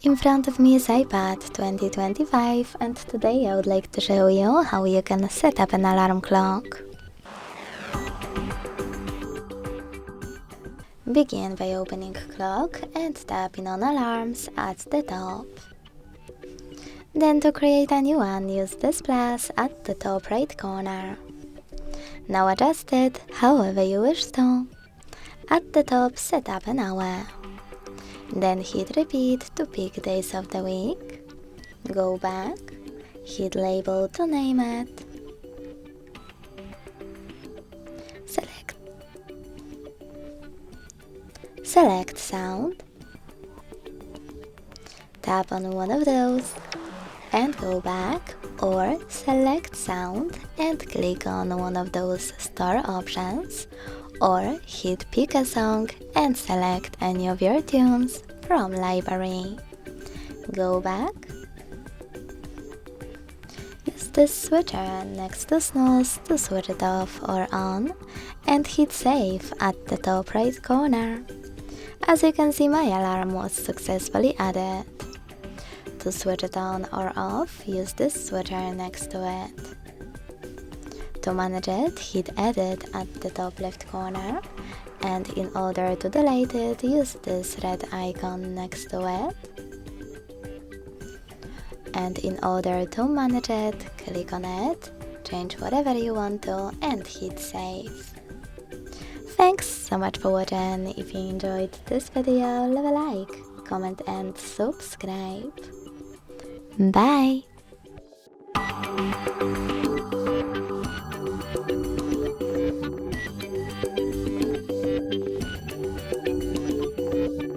In front of me is iPad 2025, and today I would like to show you how you can set up an alarm clock. Begin by opening Clock and tapping on Alarms at the top. Then to create a new one, use this plus at the top right corner. Now adjust it however you wish to. At the top, set up an hour. Then hit repeat to pick days of the week. Go back, hit label to name it. Select sound. Tap on one of those and go back, or select sound and click on one of those store options, or hit pick a song and select any of your tunes from library. Go back. Use this switcher next to snooze to switch it off or on, and hit save at the top right corner. As you can see, my alarm was successfully added. To switch it on or off, use this switcher next to it. To manage it, hit Edit at the top left corner, and in order to delete it, use this red icon next to it. And in order to manage it, click on it, change whatever you want to, and hit Save. Thanks so much for watching. If you enjoyed this video, leave a like, comment and subscribe. Bye!